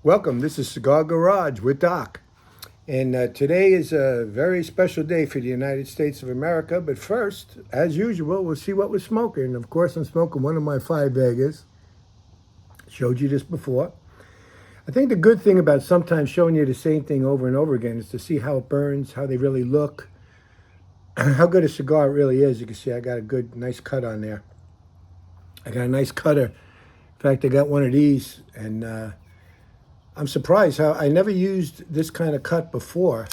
Welcome. This is Cigar Garage with Doc. And today is a very special day for the United States of America. But first, as usual, we'll see what we're smoking. Of course, I'm smoking one of my five Vegas. Showed you this before. I think the good thing about sometimes showing you the same thing over and over again is to see how it burns, how they really look, how good a cigar it really is. You can see I got a good, nice cut on there. I got a nice cutter. In fact, I got one of these, and I'm surprised how I never used this kind of cut before.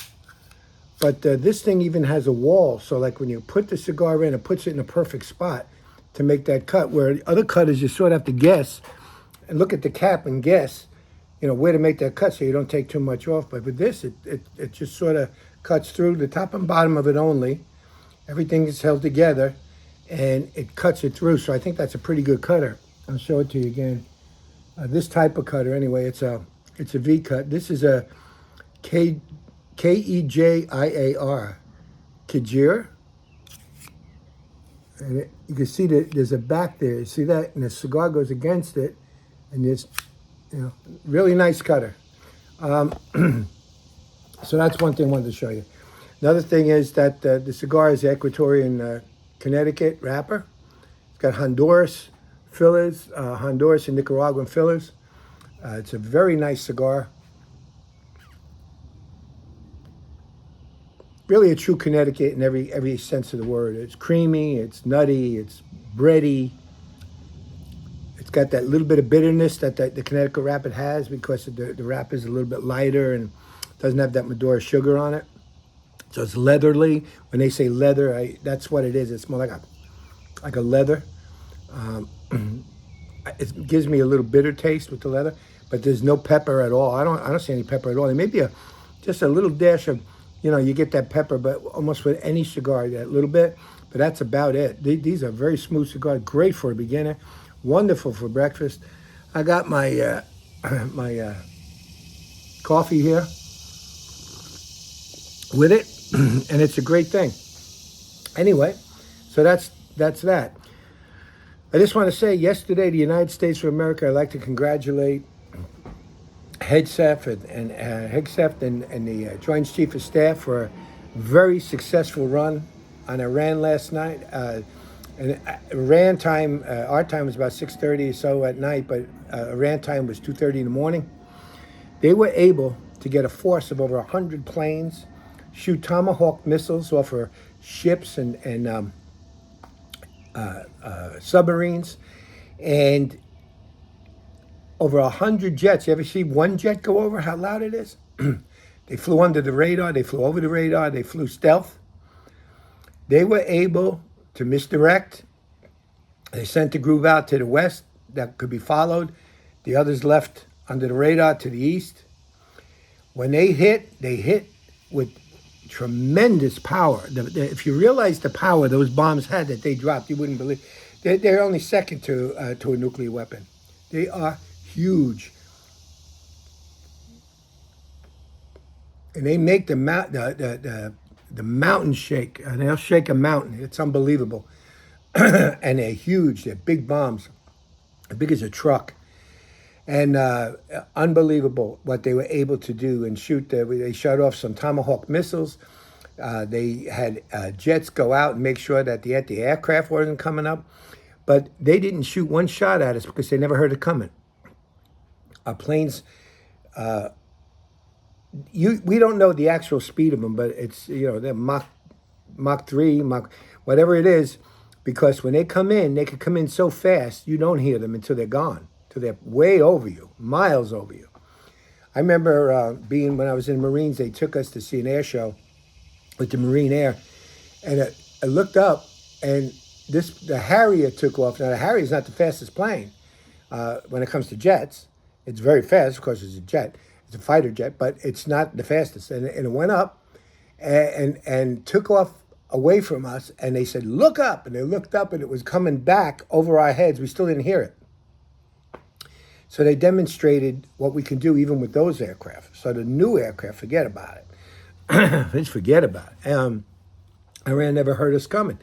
But this thing even has a wall, so like when you put the cigar in, it puts it in a perfect spot to make that cut. Where the other cutters, you sort of have to guess and look at the cap and guess, where to make that cut so you don't take too much off. But with this, it just sort of cuts through the top and bottom of it only. Everything is held together, and it cuts it through. So I think that's a pretty good cutter. I'll show it to you again. This type of cutter, anyway, it's a V cut. This is a Kejiar, Kajir. And you can see that there's a back there. You see that? And the cigar goes against it. And there's, really nice cutter. So that's one thing I wanted to show you. Another thing is that the cigar is Equatorian Connecticut wrapper. It's got Honduras fillers, Honduras and Nicaraguan fillers. It's a very nice cigar. Really a true Connecticut in every sense of the word. It's creamy, it's nutty, it's bready. It's got that little bit of bitterness that the Connecticut wrapper has because the wrapper is a little bit lighter and doesn't have that Madura sugar on it. So it's leathery. When they say leather, that's what it is. It's more like a leather. It gives me a little bitter taste with the leather, but there's no pepper at all. I don't see any pepper at all. There may be just a little dash of, you get that pepper, but almost with any cigar, that little bit. But that's about it. These are very smooth cigars, great for a beginner, wonderful for breakfast. I got my my coffee here with it, and it's a great thing. Anyway, so that's that. I just want to say, yesterday, the United States of America, I'd like to congratulate Hegseth and the Joint Chief of Staff for a very successful run on Iran last night. And Iran time, our time was about 6:30 or so at night, but Iran time was 2:30 in the morning. They were able to get a force of over 100 planes, shoot Tomahawk missiles off of ships and submarines, and over 100 jets. You ever see one jet go over? How loud it is? They flew under the radar. They flew over the radar. They flew stealth. They were able to misdirect. They sent the group out to the west that could be followed. The others left under the radar to the east. When they hit with tremendous power. If you realize the power those bombs had that they dropped, you wouldn't believe. They're only second to a nuclear weapon. They are huge, and they make the mountain shake. And they'll shake a mountain. It's unbelievable, and they're huge. They're big bombs, as big as a truck. And unbelievable what they were able to do and shoot. They shot off some Tomahawk missiles. They had jets go out and make sure that the aircraft wasn't coming up. But they didn't shoot one shot at us because they never heard it coming. Our planes, we don't know the actual speed of them, but it's, they're Mach 3, whatever it is, because when they come in, they can come in so fast, you don't hear them until they're gone. They're way over you, miles over you. I remember when I was in the Marines, they took us to see an air show with the Marine Air, and I looked up, and the Harrier took off. Now, the Harrier is not the fastest plane when it comes to jets. It's very fast, of course, it's a jet. It's a fighter jet, but it's not the fastest. And it went up and took off away from us, and they said, "Look up!" And they looked up, and it was coming back over our heads. We still didn't hear it. So they demonstrated what we can do even with those aircraft. So the new aircraft, forget about it. Just forget about it. Iran never heard us coming.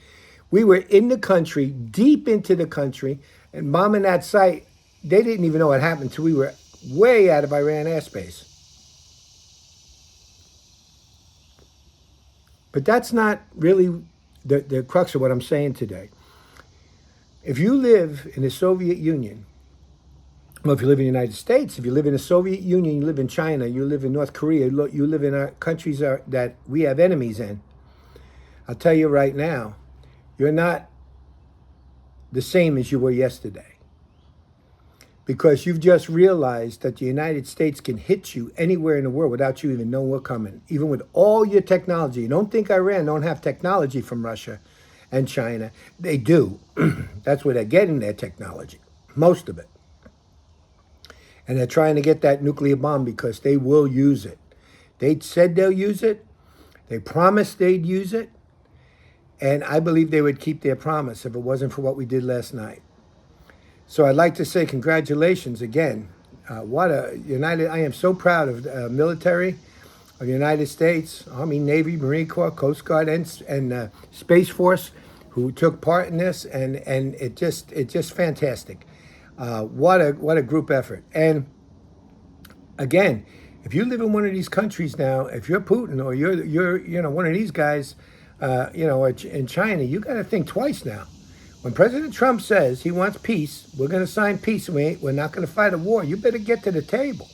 We were in the country, deep into the country, and bombing that site. They didn't even know what happened until we were way out of Iran airspace. But that's not really the crux of what I'm saying today. If you live in the Soviet Union, well, if you live in the United States, if you live in the Soviet Union, you live in China, you live in North Korea, you live in countries that we have enemies in, I'll tell you right now, you're not the same as you were yesterday. Because you've just realized that the United States can hit you anywhere in the world without you even knowing we're coming, even with all your technology. Don't think Iran don't have technology from Russia and China. They do. That's where they're getting their technology, most of it. And they're trying to get that nuclear bomb because they will use it. They said they'll use it. They promised they'd use it. And I believe they would keep their promise if it wasn't for what we did last night. So I'd like to say congratulations again. I am so proud of the military of the United States, Army, Navy, Marine Corps, Coast Guard, and Space Force who took part in this, and it's just fantastic. What a group effort. And again, if you live in one of these countries now, if you're Putin or you're one of these guys, in China, you got to think twice now. When President Trump says he wants peace, we're going to sign peace, and we're not going to fight a war, you better get to the table.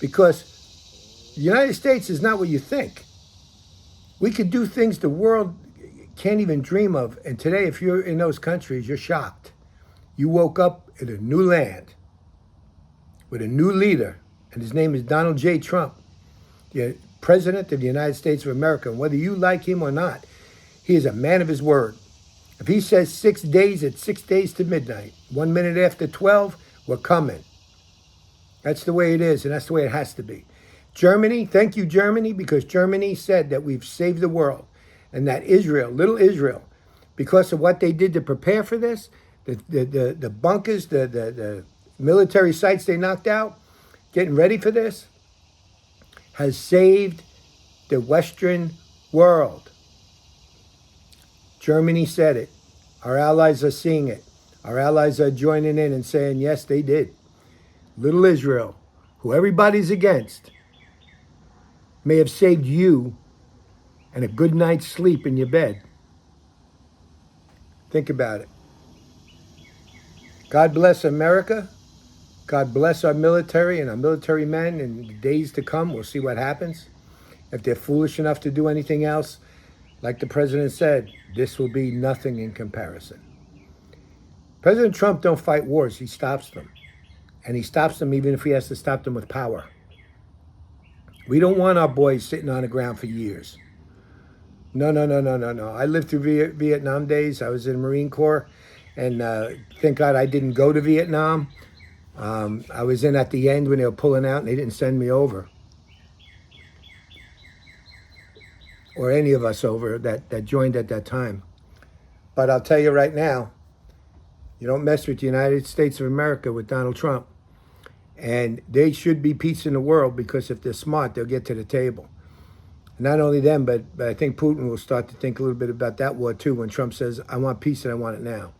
Because the United States is not what you think. We could do things the world can't even dream of. And today, if you're in those countries, you're shocked. You woke up in a new land with a new leader, and his name is Donald J. Trump, the President of the United States of America. And whether you like him or not, he is a man of his word. If he says 6 days, it's 6 days to midnight. 1 minute after 12, we're coming. That's the way it is, and that's the way it has to be. Germany, thank you, Germany, because Germany said that we've saved the world. And that Israel, little Israel, because of what they did to prepare for this, the bunkers, the military sites they knocked out, getting ready for this, has saved the Western world. Germany said it. Our allies are seeing it. Our allies are joining in and saying, yes, they did. Little Israel, who everybody's against, may have saved you and a good night's sleep in your bed. Think about it. God bless America. God bless our military and our military men in the days to come. We'll see what happens. If they're foolish enough to do anything else, like the president said, this will be nothing in comparison. President Trump don't fight wars. He stops them. And he stops them even if he has to stop them with power. We don't want our boys sitting on the ground for years. No. I lived through Vietnam days. I was in the Marine Corps. And thank God I didn't go to Vietnam. I was in at the end when they were pulling out and they didn't send me over. Or any of us over that joined at that time. But I'll tell you right now, you don't mess with the United States of America with Donald Trump. And they should be peace in the world, because if they're smart, they'll get to the table. Not only them, but I think Putin will start to think a little bit about that war too when Trump says, I want peace and I want it now.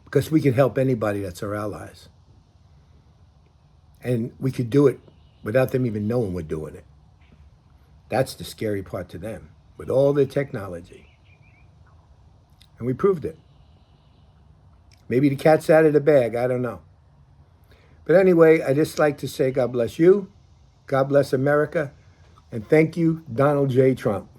Because we can help anybody that's our allies. And we could do it without them even knowing we're doing it. That's the scary part to them, with all their technology. And we proved it. Maybe the cat's out of the bag, I don't know. But anyway, I just like to say God bless you, God bless America, and thank you, Donald J. Trump.